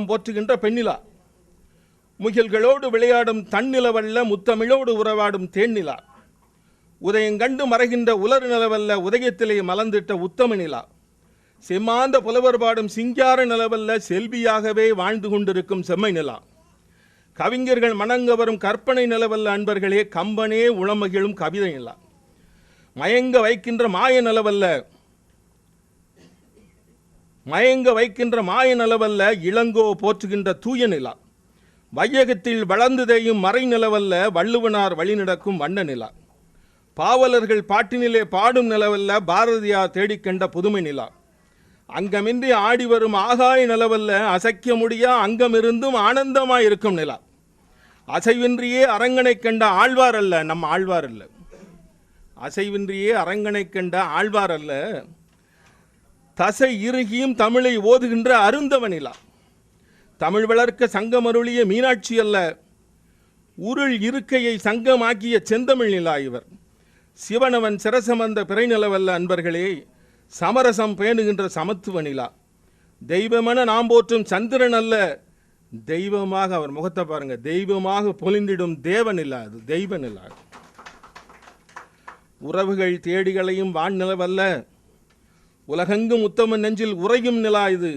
போற்றுகின்ற பெண்ணிலா, முகில்களோடு விளையாடும் தன்னிலவல்ல முத்தமிழோடு உறவாடும் தேன்னிலா, உதயங்கண்டு மறைகின்ற உலர் நிலவல்ல உதயத்திலே மலர்ந்திட்ட உத்தம நிலா, செம்மாந்த புலவர் பாடும் சிங்கார நிலவல்ல செல்வியாகவே வாழ்ந்து கொண்டிருக்கும் செம்மை நிலா, கவிஞர்கள் மணங்க வரும் கற்பனை நிலவல்ல அன்பர்களே கம்பனே உளமகிழும் கவிதை நிலா, மயங்க வைக்கின்ற மாய நிலவல்ல இளங்கோ போற்றுகின்ற தூய நிலா, வையகத்தில் வளர்ந்து தேயும் மறை நிலவல்ல வள்ளுவனார் வழி நடக்கும் வண்ண நிலா, பாவலர்கள் பாட்டினிலே பாடும் நிலவல்ல பாரதியார் தேடிக்கண்ட புதுமை நிலா, அங்கமின்றி ஆடி வரும் ஆகாய நிலவல்ல அசைக்க முடியா அங்கமிருந்தும் ஆனந்தமாய் இருக்கும் நிலா, அசைவின்றியே அரங்கனை கண்ட ஆழ்வார் அல்ல, நம் ஆழ்வார் அல்ல, அசைவின்றியே அரங்கனை கண்ட ஆழ்வார் அல்ல, தசை இறுகியும் தமிழை ஓதுகின்ற அருந்தவனிலா, தமிழ் வளர்க்க சங்கமருளிய மீனாட்சி அல்ல, உருள் இருக்கையை சங்கமாக்கிய செந்தமிழ் நிலா இவர், சிவனவன் சிரசமந்த பிறை நிலவல்ல அன்பர்களே சமரசம் பேணுகின்ற சமத்துவ நிலா, தெய்வமென நாம் போற்றும் சந்திரன் அல்ல, தெய்வமாக அவர் முகத்தை பாருங்க, தெய்வமாக பொலிந்திடும் தேவ நிலா, அது தெய்வ நிலா, உறவுகள் தேடிகளையும் வான் நிலவல்ல, உலகெங்கும் உத்தம நெஞ்சில் உறையும் நிலா இது,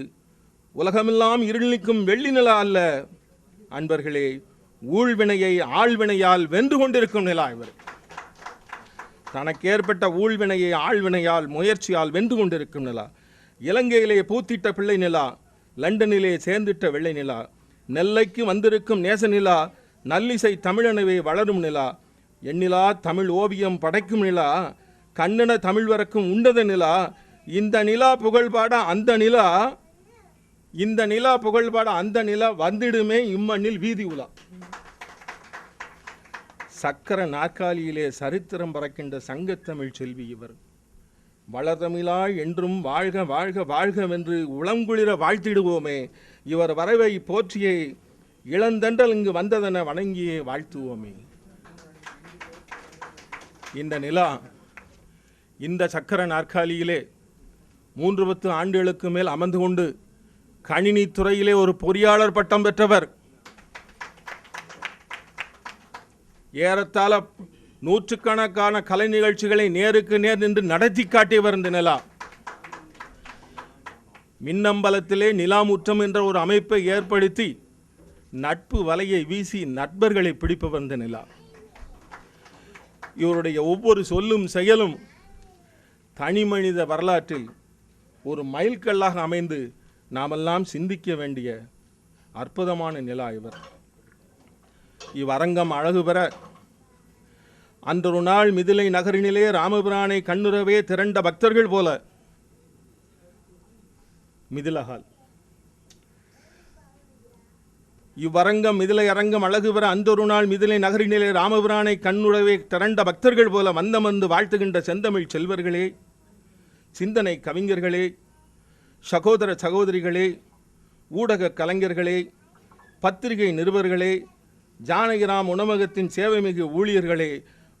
உலகமெல்லாம் இருளிக்கும் வெள்ளி நிலா அல்ல அன்பர்களே, ஊழ்வினையை ஆழ்வினையால் வென்று கொண்டிருக்கும் நிலா இவர், தனக்கு ஏற்பட்ட ஊழ்வினையை ஆழ்வினையால் முயற்சியால் வென்று கொண்டிருக்கும் நிலா, இலங்கையிலே பூத்திட்ட பிள்ளை நிலா, லண்டனிலே சேர்ந்திட்ட வெள்ளை நிலா, நெல்லைக்கு வந்திருக்கும் நேச நிலா, நல்லிசை தமிழனவே வளரும் நிலா, எண்ணிலா தமிழ் ஓவியம் படைக்கும் நிலா, கண்ணன தமிழ் வரக்கும் உண்டத நிலா, இந்த நிலா புகழ்பாட அந்த நிலா வந்திடுமே இம்மண்ணில் வீதி உலா, சக்கர நாற்காலியிலே சரித்திரம் பறக்கின்ற சங்கத்தமிழ் செல்வி இவர், வளர்தமிழாய் என்றும் வாழ்க வாழ்க வாழ்கவென்று உளங்குளிர வாழ்த்திடுவோமே, இவர் வரவை போற்றியே இளந்தண்டல் இங்கு வந்ததென வணங்கியே வாழ்த்துவோமே. இந்த நிலா இந்த சக்கர நாற்காலியிலே 3 ஆண்டுகளுக்கு மேல் அமர்ந்து கொண்டு கணினி துறையிலே ஒரு பொறியாளர் பட்டம் பெற்றவர், ஏறத்தாழ நூற்றுக்கணக்கான கலை நிகழ்ச்சிகளை நேருக்கு நேர் நின்று நடத்தி காட்டியவர் இந்த நிலா, மின்னம்பலத்திலே நிலாமுற்றம் என்ற ஒரு அமைப்பை ஏற்படுத்தி நட்பு வலையை வீசி நண்பர்களை பிடிப்பவர் இந்த நிலா, இவருடைய ஒவ்வொரு சொல்லும் செயலும் தனி மனித வரலாற்றில் ஒரு மைல்கல்லாக அமைந்து நாமெல்லாம் சிந்திக்க வேண்டிய அற்புதமான நிலா இவர். இவ்வரங்கம் அழகு பெற அன்றொரு நாள் மிதிலை நகரினிலே ராமபிரானை கண்ணுறவே திரண்ட பக்தர்கள் போல மிதிலகால், இவ்வரங்கம் மிதிலை அரங்கம் அழகு பெற அன்றொரு நாள் மிதிலை நகரினிலே ராமபிரானை கண்ணுறவே திரண்ட பக்தர்கள் போல வந்தமர்ந்து வாழ்த்துகின்ற செந்தமிழ் செல்வர்களே, சிந்தனை கவிஞர்களே, சகோதர சகோதரிகளே, ஊடக கலைஞர்களே, பத்திரிகை நிருபர்களே, ஜானகிராம் உணவகத்தின் சேவைமிகு ஊழியர்களே,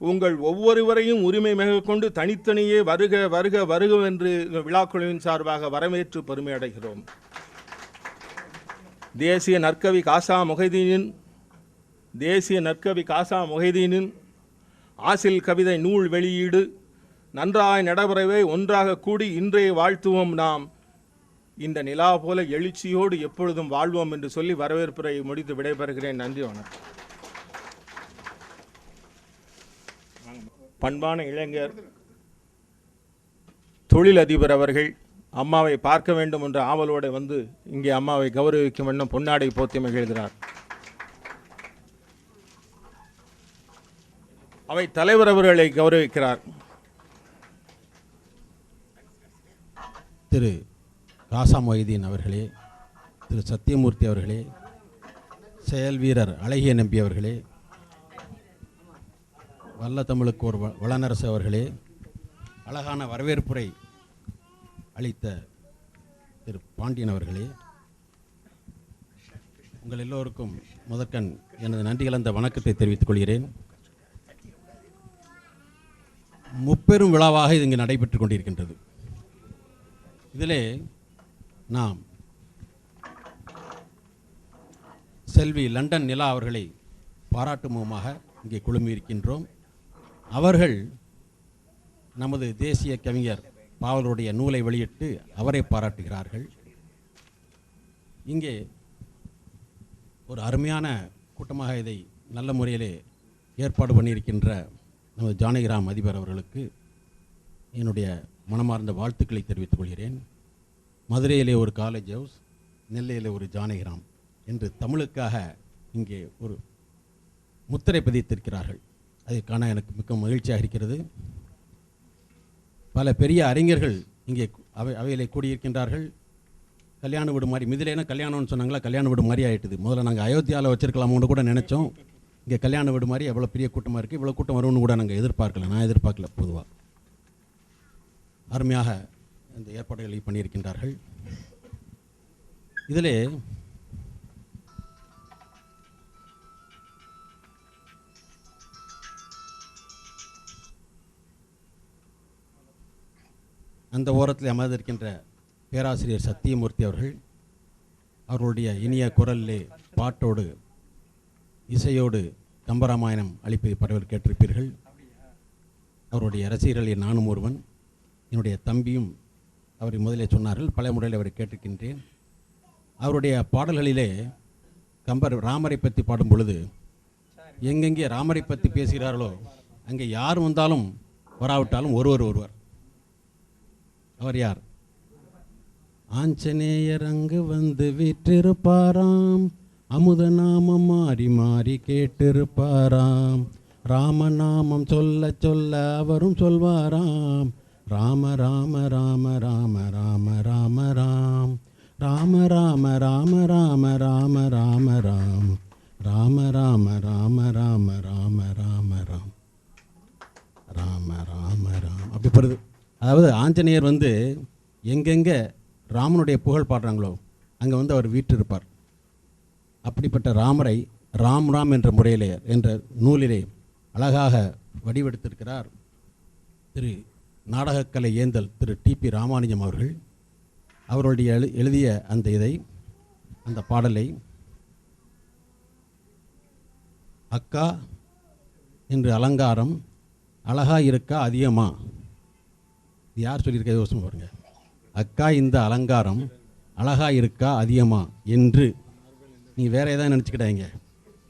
உங்கள் ஒவ்வொருவரையும் உரிமை மிக கொண்டு தனித்தனியே வருக வருக வருகவென்று விழாக்குழுவின் சார்பாக வரவேற்று பெருமை அடைகிறோம். தேசிய நற்கவி காசா மொஹைதீனின் ஆசில் கவிதை நூல் வெளியீடு நன்றாய் நடைபெறவே ஒன்றாக கூடி இன்றைய வாழ்த்துவோம், நாம் இந்த நிலா போல எழுச்சியோடு எப்பொழுதும் வாழ்வோம் என்று சொல்லி வரவேற்புரை முடித்து விடைபெறுகிறேன். நன்றி, வணக்கம். பண்பான இளைஞர் தொழிலதிபர் அவர்கள் அம்மாவை பார்க்க வேண்டும் என்ற ஆவலோடு வந்து இங்கே அம்மாவை கௌரவிக்கும் வண்ணம் பொன்னாடை போத்தி மகிழ்கிறார். அவை தலைவர் அவர்களை கௌரவிக்கிறார். திரு காசா மொஹிதீன் அவர்களே, திரு சத்தியமூர்த்தி அவர்களே, செயல் வீரர் அழகிய நம்பி அவர்களே, வல்ல தமிழுக்கு ஒரு வளனரசு அவர்களே, அழகான வரவேற்புரை அளித்த திரு பாண்டியன் அவர்களே, உங்கள் எல்லோருக்கும் முதற்கண் எனது நன்றி கலந்த வணக்கத்தை தெரிவித்துக் கொள்கிறேன். முப்பெரும் விழாவாக இது இங்கு நடைபெற்றுக் கொண்டிருக்கின்றது. இதிலே நாம் செல்வி லண்டன் நிலா அவர்களை பாராட்டும் முகமாக இங்கே குழுமியிருக்கின்றோம். அவர்கள் நமது தேசிய கவிஞர் பாவலருடைய நூலை வெளியிட்டு அவரை பாராட்டுகிறார்கள். இங்கே ஒரு அருமையான கூட்டமாக இதை நல்ல முறையிலே ஏற்பாடு பண்ணியிருக்கின்ற நமது ஜானகிராம் அதிபர் அவர்களுக்கு என்னுடைய மனமார்ந்த வாழ்த்துக்களை தெரிவித்துக் கொள்கிறேன். மதுரையிலே ஒரு காலேஜ் ஹவுஸ், நெல்லையிலே ஒரு ஜானகிராம் என்று தமிழுக்காக இங்கே ஒரு முத்திரை பதித்திருக்கிறார்கள். அதை காண எனக்கு மிக்க மகிழ்ச்சியாக இருக்கிறது. பல பெரிய அறிஞர்கள் இங்கே அவையிலே கூடியிருக்கின்றார்கள். கல்யாண வீடு மாதிரி மிதிலேனா கல்யாணம்னு சொன்னாங்களா, கல்யாண வீடு மாதிரி ஆகிட்டுது. முதல்ல நாங்கள் அயோத்தியாவில் வச்சிருக்கலாமோன்னு கூட நினச்சோம். இங்கே கல்யாண வீடு மாதிரி எவ்வளோ பெரிய கூட்டமாக இருக்குது, இவ்வளோ கூட்டம் வரும்னு கூட நாங்கள் எதிர்பார்க்கல. நான் எதிர்பார்க்கல. பொதுவாக அருமையாக இந்த ஏற்பாடுகளை பண்ணியிருக்கின்றார்கள். இதிலே அந்த ஓரத்தில் அமர்ந்திருக்கின்ற பேராசிரியர் சத்தியமூர்த்தி அவர்கள் அவர்களுடைய இனிய குரலிலே பாட்டோடு இசையோடு கம்பராமாயணம் அளிப்பதை பரவல் கேட்டிருப்பீர்கள். அவருடைய ரசிகர்களில் நானும் ஒருவன். என்னுடைய தம்பியும் அவரை முதலே சொன்னார்கள். பல முறையில் அவரை கேட்டிருக்கின்றேன். அவருடைய பாடல்களிலே கம்பர் ராமரை பற்றி பாடும் பொழுது எங்கெங்கே ராமரை பற்றி பேசுகிறார்களோ அங்கே யார் வந்தாலும் வராவிட்டாலும் ஒருவர். அவர் யார்? ஆஞ்சநேயர் அங்கு வந்து வீற்றிருப்பாராம், அமுத நாமம் மாறி மாறி கேட்டிருப்பாராம், ராமநாமம் சொல்ல சொல்ல அவரும் சொல்வாராம், ராம ராம ராம ராம ராம ராம ராம், ராம ராம ராம ராம ராம ராம ராம், ராம ராம ராம ராம ராம ராம ராம், ராம ராம ராம். அப்படி படுது. அதாவது ஆஞ்சநேயர் வந்து எங்கெங்கே ராமனுடைய புகழ் பாடுறாங்களோ அங்கே வந்து அவர் வீற்றிருப்பார். அப்படிப்பட்ட ராமரை ராம் ராம் என்ற முறையிலே என்ற நூலிலே அழகாக வடிவெடுத்திருக்கிறார் திரு நாடகக்கலை ஏந்தல் திரு டிபி ராமானுஜம் அவர்கள். அவருடைய எழுதிய அந்த பாடலை அக்கா என்று அலங்காரம் அழகா இருக்கா அதிகமா, இது யார் சொல்லியிருக்க யோசனை பாருங்க. அக்கா இந்த அலங்காரம் அழகா இருக்கா அதிகமா என்று நீங்கள் வேற ஏதாவது நினச்சிக்கிட்டாங்க.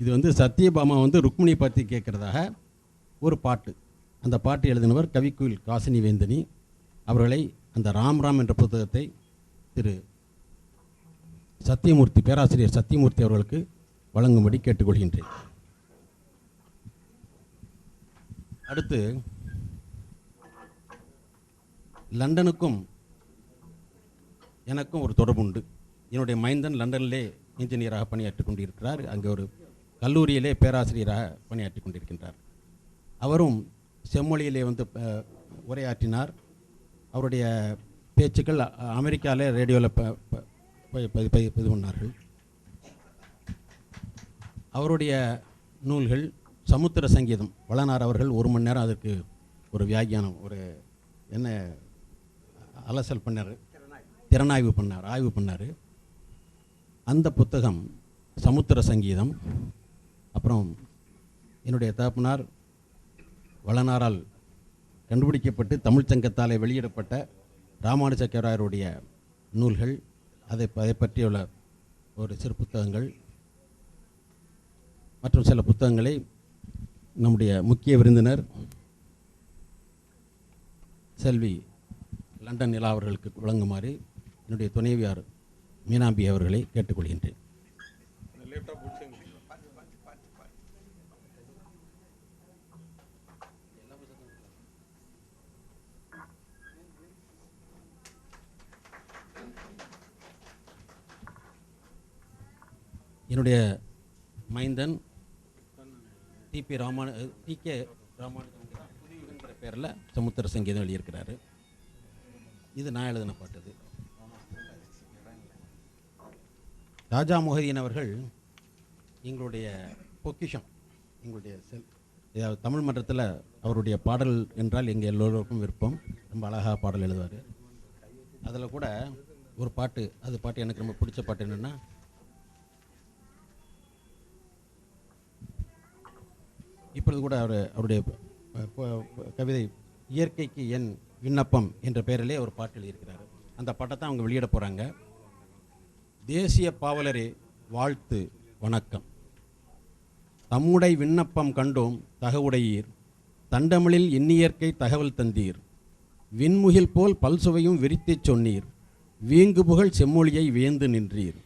இது வந்து சத்யபாமா வந்து ருக்மிணி பற்றி கேட்குறதாக ஒரு பாட்டு. அந்த பாட்டு எழுதினவர் கவிக்குயில் காசினி வேந்தனி அவர்களை அந்த ராம் ராம் என்ற புத்தகத்தை திரு சத்தியமூர்த்தி பேராசிரியர் சத்தியமூர்த்தி அவர்களுக்கு வழங்கும்படி கேட்டுக்கொள்கின்றேன். அடுத்து லண்டனுக்கும் எனக்கும் ஒரு தொடர்பு உண்டு. என்னுடைய மைந்தன் லண்டனிலே இன்ஜினியராக பணியாற்றி கொண்டிருக்கிறார். அங்கே ஒரு கல்லூரியிலே பேராசிரியராக பணியாற்றி கொண்டிருக்கின்றார். அவரும் செம்மொழியிலே வந்து உரையாற்றினார். அவருடைய பேச்சுக்கள் அமெரிக்காவில் ரேடியோவில் பதிவு பண்ணார்கள். அவருடைய நூல்கள் சமுத்திர சங்கீதம் வளனார் அவர்கள் 1 மணி நேரம் அதற்கு ஒரு வியாக்கியானம் ஒரு என்ன அலசல் பண்ணார், திறனாய்வு பண்ணார், ஆய்வு பண்ணார். அந்த புத்தகம் சமுத்திர சங்கீதம். அப்புறம் என்னுடைய தகப்பனார் வளனாரால் கண்டுபிடிக்கப்பட்டு தமிழ் சங்கத்தாலே வெளியிடப்பட்ட ராமானுஜாச்சாரியாருடைய நூல்கள், அதை பற்றியுள்ள ஒரு சிறு புத்தகங்கள் மற்றும் சில புத்தகங்களை நம்முடைய முக்கிய விருந்தினர் செல்வி லண்டன் நிலா அவர்களுக்கு வழங்குமாறு என்னுடைய துணைவியார் மீனாம்பி அவர்களை கேட்டுக்கொள்கின்றேன். என்னுடைய மைந்தன் டி கே ராமானுஜம் என்கிற பேரில் சமுத்திர சங்கீதம் எழுதியிருக்கிறாரு. இது நான் எழுதின பாட்டு. ராஜா மொஹதீன் அவர்கள் எங்களுடைய பொக்கிஷம், எங்களுடைய தமிழ் மன்றத்தில் அவருடைய பாடல் என்றால் எங்கள் எல்லோருக்கும் விருப்பம். ரொம்ப அழகாக பாடல் எழுதுவார். அதில் கூட ஒரு பாட்டு, அது பாட்டு எனக்கு ரொம்ப பிடிச்ச பாட்டு என்னென்னா, இப்பொழுது கூட அவருடைய கவிதை இயற்கைக்கு என் விண்ணப்பம் என்ற பெயரிலே ஒரு பாட்டு எழுதியிருக்கிறார். அந்த பாட்டை அவங்க வெளியிட போகிறாங்க. தேசிய பாவலரே வாழ்த்து வணக்கம். தம்முடை விண்ணப்பம் கண்டோம் தகவுடையீர், தண்டமிழில் இன்னியற்கை தகவல் தந்தீர், விண்முகில் போல் பல்சுவையும் விரித்துச் சொன்னீர், வீங்கு புகழ் செம்மொழியை வியந்து நின்றீர்,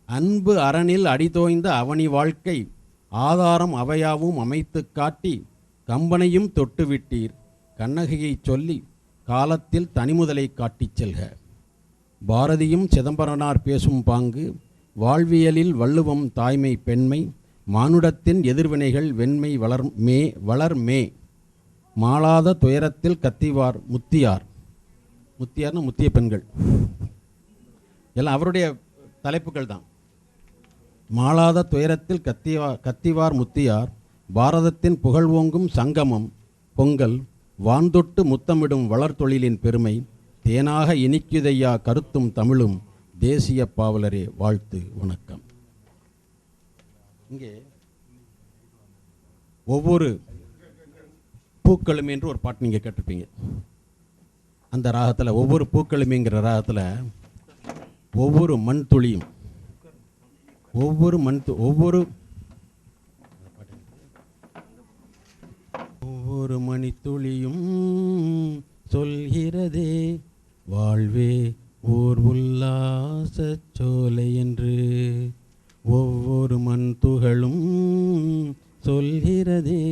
அன்பு அரணில் அடிதோய்ந்த அவனி வாழ்க்கை ஆதாரம் அவையாவும் அமைத்து காட்டி, கம்பனையும் தொட்டுவிட்டீர் கண்ணகையைச் சொல்லி காலத்தில் தனிமுதலை காட்டிச் செல்க. பாரதியும் சிதம்பரனார் பேசும் பாங்கு, வாழ்வியலில் வள்ளுவம் தாய்மை பெண்மை, மானுடத்தின் எதிர்வினைகள் வெண்மை வளர்மே, மாளாத துயரத்தில் கத்திவார் முத்தியார். முத்தியார்னா முத்திய பெண்கள் எல்லாம் அவருடைய தலைப்புகள் தான். மாளாத துயரத்தில் கத்திவார் முத்தியார், பாரதத்தின் புகழ்வோங்கும் சங்கமம் பொங்கல், வான்தொட்டு முத்தமிடும் வளர்தொழிலின் பெருமை, தேனாக இனிக்குதையா கருத்தும் தமிழும், தேசிய பாவலரே வாழ்த்து வணக்கம். இங்கே ஒவ்வொரு பூக்களும் என்று ஒரு பாட்டு நீங்கள் கேட்டிருப்பீங்க. அந்த ராகத்தில் ஒவ்வொரு பூக்களுமேங்கிற ராகத்தில் ஒவ்வொரு மண் துளியும் ஒவ்வொரு மணித்துளியும் சொல்கிறதே வாழ்வே ஓர் உல்லாச சோலை என்று, ஒவ்வொரு மண் துகளும் சொல்கிறதே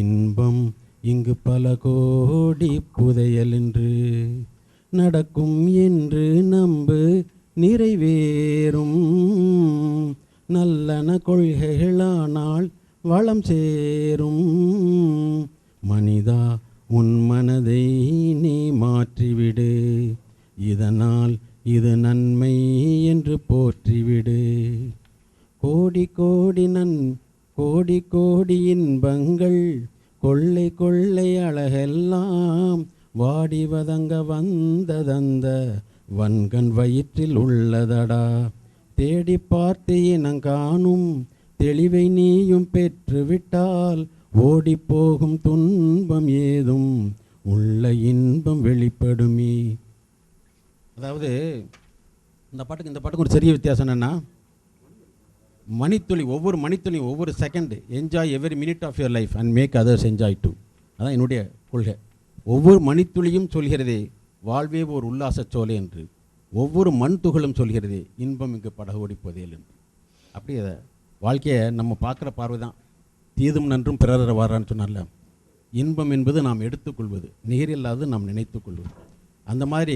இன்பம் இங்கு பல கோடி புதையல் என்று, நடக்கும் என்று நம்பு நிறைவேறும், நல்லன கொள்கைகளானால் வளம் சேரும், மனிதா உன் மனதை நீ மாற்றிவிடு, இதனால் இது நன்மை என்று போற்றிவிடு, கோடி கோடி இன்பங்கள் கொள்ளை கொள்ளை அழகெல்லாம் வாடி வதங்க வந்ததந்த வன்கண் வயிற்றில் உள்ளதடா, தேடி பார்த்து இனங்காணும் தெளிவை நீயும் பெற்றுவிட்டால், ஓடி போகும் துன்பம் ஏதும் உள்ள இன்பம் வெளிப்படுமே. அதாவது இந்த பாட்டுக்கு ஒரு சிறிய வித்தியாசம் என்னென்னா, மணித்துளி ஒவ்வொரு மணித்துளியும் ஒவ்வொரு second enjoy every minute of your life and make others enjoy too. அதான் என்னுடைய கொள்கை. ஒவ்வொரு மணித்துளியும் சொல்கிறதே வாழ்வே ஒரு உல்லாச சோலை என்று, ஒவ்வொரு மண் துகளும் சொல்கிறதே இன்பம் இங்கு படகோடி புதையல் என்று. அப்படி அதை வாழ்க்கையை நம்ம பார்க்குற பார்வை தான். தீதும் நன்றும் பிறர் வாரான்னு சொன்னார்ல, இன்பம் என்பது நாம் எடுத்துக்கொள்வது, நிகரில்லாது நாம் நினைத்துக்கொள்வது. அந்த மாதிரி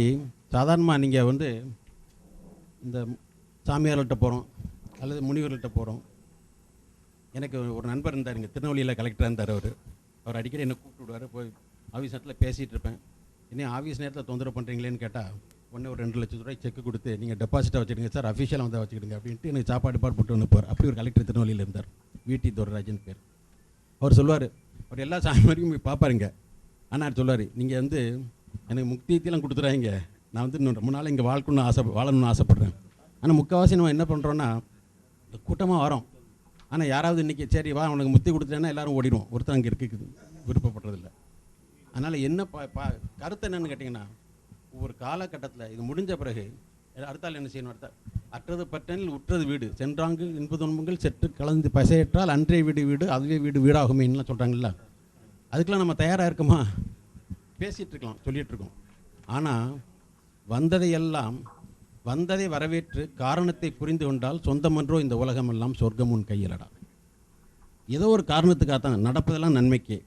சாதாரணமாக நீங்கள் இந்த சாமியார்கிட்ட போகிறோம் அல்லது முனிவர்கள்ட்ட போகிறோம். எனக்கு ஒரு நண்பர் இருந்தார், இங்கே திருநெல்வேலியில் கலெக்டராக இருந்தார். அவர் அடிக்கடி என்னை கூப்பிட்டு விடுவார். போய் ஆஃபீஸ் நேரத்தில் பேசிகிட்டு இருப்பேன். இன்னும் ஆஃபீஸ் நேரத்தில் தொந்தரவு பண்ணுறீங்களேன்னு கேட்டால் உடனே ஒரு 2 லட்சம் ரூபாய் செக்கு கொடுத்து நீங்கள் டெபாசிட்டாக வச்சுக்கிடுங்க சார், அஃபிஷியலாக வந்தால் வச்சுக்கிடுங்க அப்படின்ட்டு எனக்கு சாப்பாடு போட்டு அனுப்புவார். அப்படி ஒரு கலெக்டர் திருநெல்வேலியில் இருந்தார், வீட்டி துரைராஜன் பேர். அவர் சொல்லுவார், அவர் எல்லா சாமி வரைக்கும் போய் பார்ப்பாருங்க. ஆனால் சொல்லுவார், நீங்கள் எனக்கு முக்தியெல்லாம் கொடுத்துறாங்க, நான் இன்னும் ரொம்ப நாள் இங்கே வாழணும்னு ஆசைப்பட்றேன். ஆனால் முக்கால்வாசி நம்ம என்ன பண்ணுறோன்னா, கூட்டமாக வரோம். ஆனால் யாராவது இன்றைக்கி சரி வா உனக்கு முத்தி கொடுத்துட்டேன்னா எல்லோரும் ஓடிடுவோம். ஒருத்தர் அங்கே இருக்குது விருப்பப்படுறதில்லை. அதனால் என்ன கருத்து என்னென்னு கேட்டிங்கன்னா, ஒவ்வொரு காலகட்டத்தில் இது முடிஞ்ச பிறகு அடுத்தால் என்ன செய்யணும், அற்றது பற்றனில் உற்றது வீடு, சென்றாங்கு இன்ப துன்பங்கள் செற்று கலந்து பசையற்றால் அன்றே வீடு அதுவே வீடாகுமேன்னுலாம் சொல்கிறாங்கல்ல. அதுக்கெலாம் நம்ம தயாராக இருக்குமா? பேசிகிட்டு இருக்கலாம், சொல்லிகிட்டு இருக்கோம். ஆனால் வந்ததை வரவேற்று காரணத்தை புரிந்து கொண்டால் சொந்தமன்றோ இந்த உலகமெல்லாம் சொர்க்கம் உன் கையிலடா. ஏதோ ஒரு காரணத்துக்காக தான் நடப்பதெல்லாம் நன்மைக்கு.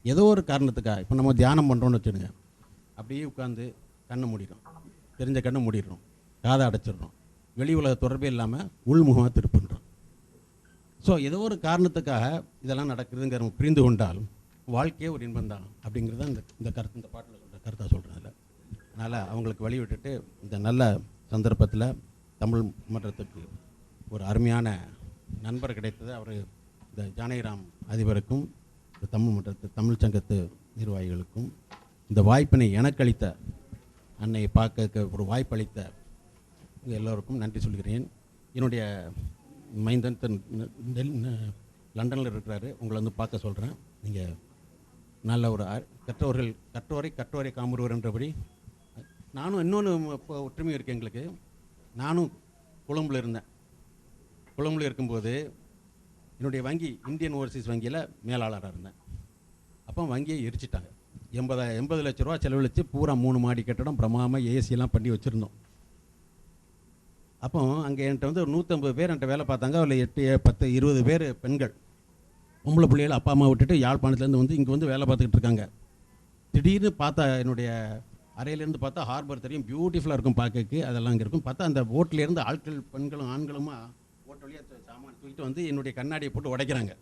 ஏதோ ஒரு காரணத்துக்காக இப்போ நம்ம தியானம் பண்ணுறோன்னு வச்சுடுங்க, அப்படியே உட்காந்து கண்ணை மூடிடுறோம், தெரிஞ்ச கண்ணை மூடிடுறோம், காதை அடைச்சிடுறோம், வெளி உலக தொடர்பே இல்லாமல் உள்முகமாக திருப்புன்றோம். ஸோ ஏதோ ஒரு காரணத்துக்காக இதெல்லாம் நடக்குதுங்கிற புரிந்து கொண்டால் வாழ்க்கையே ஒரு இன்பம் தான் அப்படிங்கிறது தான் இந்த கருத்து, இந்த பாட்டில் சொல்கிற கருத்தாக சொல்கிறதில்ல. அதனால் அவங்களுக்கு வழி விட்டுட்டு இந்த நல்ல சந்தர்ப்பத்தில் தமிழ் மன்றத்துக்கு ஒரு அருமையான நண்பர் கிடைத்தது. அவர் இந்த ஜானகிராம் அதிபருக்கும் இந்த தமிழ் சங்கத்து நிர்வாகிகளுக்கும் இந்த வாய்ப்பினை எனக்களித்த அன்னையை பார்க்க ஒரு வாய்ப்பளித்த எல்லோருக்கும் நன்றி சொல்கிறேன். என்னுடைய மைந்தன் லண்டனில் இருக்கிறாரு. உங்களை வந்து பார்க்க சொல்கிறேன். நீங்கள் நல்ல ஒரு கற்றோரை காமுறுவர் என்றபடி நானும் இன்னொன்று இப்போ ஒற்றுமை இருக்குது எங்களுக்கு. நானும் கொழும்பில் இருந்தேன். கொழும்பில் இருக்கும்போது என்னுடைய வங்கி இந்தியன் ஓவர்சீஸ் வங்கியில் மேலாளராக இருந்தேன். அப்போ வங்கியை எரிச்சிட்டாங்க. 80 லட்ச ரூபா செலவழித்து பூரா 3 மாடி கட்டடம் பிரமாமல் ஏசியெல்லாம் பண்ணி வச்சுருந்தோம். அப்போ அங்கே என்கிட்ட வந்து ஒரு 150 பேர் என்கிட்ட வேலை பார்த்தாங்க. அதில் 8, 10, 20 பேர் பெண்கள். பொம்பளை பிள்ளைகள் அப்பா அம்மா விட்டுட்டு யாழ்ப்பாணத்துலேருந்து வந்து இங்கே வந்து வேலை பார்த்துக்கிட்டு இருக்காங்க. திடீர்னு பார்த்தா என்னுடைய அறையிலேருந்து பார்த்தா ஹார்பர் தெரியும், பியூட்டிஃபுல்லாக இருக்கும் பார்க்கறதுக்கு. அதெல்லாம் இங்கே இருக்கும். பார்த்தா அந்த போட்லேருந்து ஆட்கள் பெண்களும் ஆண்களுமா போட் வழியாக சாமான் தூக்கிட்டு வந்து என்னுடைய கண்ணாடியை போட்டு உடைக்கிறாங்க.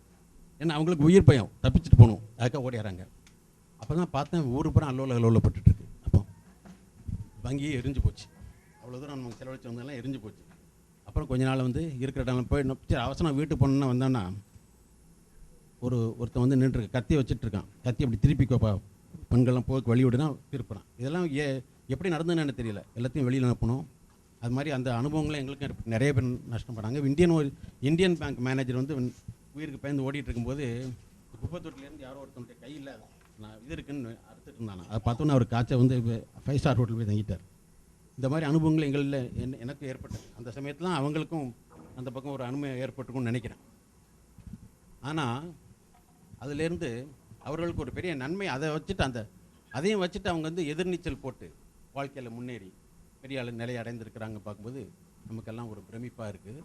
ஏன்னா அவங்களுக்கு உயிர் பயம், தப்பிச்சுட்டு போகணும், அதுக்காக ஓடிடுறாங்க. அப்போ தான் பார்த்தேன் ஊருப்புறம் அல்லோலப்பட்டுருக்கு. அப்போ வங்கியே எரிஞ்சு போச்சு. அவ்வளோ தூரம் நமக்கு செலவழிச்சு வந்ததெல்லாம் எரிஞ்சு போச்சு. அப்புறம் கொஞ்ச நாள் வந்து இருக்கிற இடம் போய் சரி அவசரம் வீட்டுக்கு போனோன்னா வந்தோன்னா ஒருத்தன் வந்து நின்றுருக்கு, கத்தி வச்சுட்டு இருக்கான். கத்தி அப்படி திருப்பி பெண்கள்லாம் போக்கு வழி விடுனா திருப்புறான். இதெல்லாம் எப்படி நடந்ததுன்னு எனக்கு தெரியல. எல்லாத்தையும் வெளியில் அனுப்பணும். அது மாதிரி அந்த அனுபவங்களை எங்களுக்கு நிறைய பேர் நஷ்டப்பட்டாங்க. இந்தியன் பேங்க் மேனேஜர் வந்து உயிருக்கு பயந்து ஓடிட்டு இருக்கும்போது குப்பத்தொட்டிலேருந்து யாரோ ஒருத்தனுடைய கையில் நான் இது இருக்குன்னு அறுத்துட்டு இருந்தானா. அதை பார்த்தோன்னே அவர் காய்ச்சல் வந்து 5 ஸ்டார் ஹோட்டல் போய் தங்கிட்டார். இந்த மாதிரி அனுபவங்கள் எங்களில் எனக்கு ஏற்பட்டது. அந்த சமயத்தில் அவங்களுக்கும் அந்த பக்கம் ஒரு அனுமதி ஏற்பட்டுக்கும்னு நினைக்கிறேன். ஆனால் அதிலேருந்து அவர்களுக்கு ஒரு பெரிய நன்மை அதை வச்சுட்டு அதையும் வச்சுட்டு அவங்க வந்து எதிர்நீச்சல் போட்டு வாழ்க்கையில் முன்னேறி பெரிய நிலையை அடைந்திருக்கிறாங்க. பார்க்கும்போது நமக்கெல்லாம் ஒரு பிரமிப்பாக இருக்குது.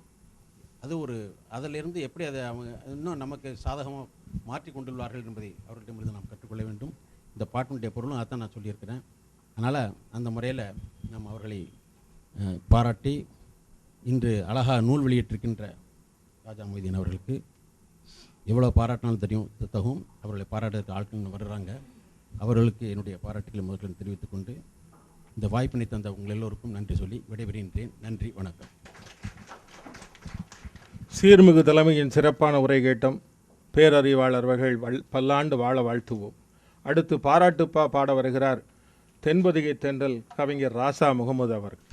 அதிலிருந்து எப்படி அதை அவங்க இன்னும் நமக்கு சாதகமாக மாற்றி கொண்டுள்ளார்கள் என்பதை அவர்களிடமிருந்து நாம் கற்றுக்கொள்ள வேண்டும். இந்த பாட்டினுடைய பொருளும் அதான் நான் சொல்லியிருக்கிறேன். அதனால் அந்த முறையில் நாம் அவர்களை பாராட்டி இன்று அழகாக நூல் வெளியிட்டிருக்கின்ற ராஜா மொய்தீன் அவர்களுக்கு எவ்வளோ பாராட்டினாலும் தகும். அவர்களை பாராட்டுறதுக்கு ஆட்கள் வர்றாங்க. அவர்களுக்கு என்னுடைய பாராட்டுகளை முதலில் தெரிவித்துக் கொண்டு இந்த வாய்ப்பினை தந்த உங்கள் எல்லோருக்கும் நன்றி சொல்லி விடைபெறுகின்றேன். நன்றி, வணக்கம். சீர்மிகு தலைமையின் சிறப்பான உரை கேட்டம். பேரறிவாளர்கள் பல்லாண்டு வாழ வாழ்த்துவோம். அடுத்து பாராட்டுப்பா பாட வருகிறார் தென்பொதிகை தென்றல் கவிஞர் ராசா முகமது அவர்கள்.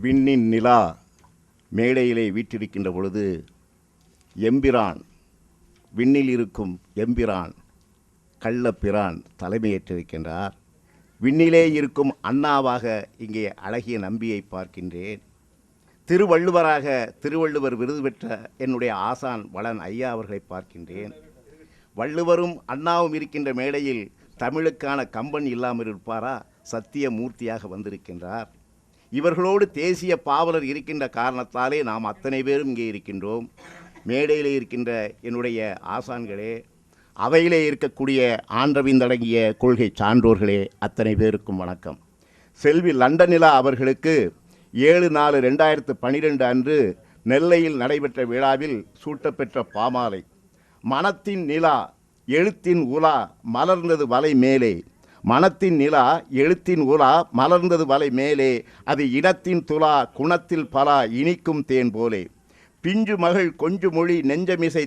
விண்ணின் நிலா மேடையிலே வீற்றிருக்கின்ற பொழுது எம்பிரான், விண்ணில் இருக்கும் எம்பிரான் கள்ளப்பிரான் தலைமையேற்றிருக்கின்றார். விண்ணிலே இருக்கும் அண்ணாவாக இங்கே அழகிய நம்பியை பார்க்கின்றேன். திருவள்ளுவராக திருவள்ளுவர் விருது பெற்ற என்னுடைய ஆசான் வளன் ஐயா அவர்களை பார்க்கின்றேன். வள்ளுவரும் அண்ணாவும் இருக்கின்ற மேடையில் தமிழுக்கான கம்பன் இல்லாமல் இருப்பாரா? சத்தியமூர்த்தியாக வந்திருக்கின்றார். இவர்களோடு தேசிய பாவலர் இருக்கின்ற காரணத்தாலே நாம் அத்தனை பேரும் இங்கே இருக்கின்றோம். மேடையிலே இருக்கின்ற என்னுடைய ஆசான்களே, அவையிலே இருக்கக்கூடிய ஆண்டவிந்தடங்கிய கொள்கை சான்றோர்களே, அத்தனை பேருக்கும் வணக்கம். செல்வி லண்டனிலா அவர்களுக்கு 7/4/2012 அன்று நெல்லையில் நடைபெற்ற விழாவில் சூட்டப்பெற்ற பாமாலை. மனத்தின் நிலா எழுத்தின் உலா மலர்ந்தது வலை மேலே. மனத்தின் நிலா எழுத்தின் உலா மலர்ந்தது வலை மேலே. அது இனத்தின் துலா குணத்தில் பலா இனிக்கும் தேன் போலே. பிஞ்சு மகள் கொஞ்சு மொழி நெஞ்சமிசை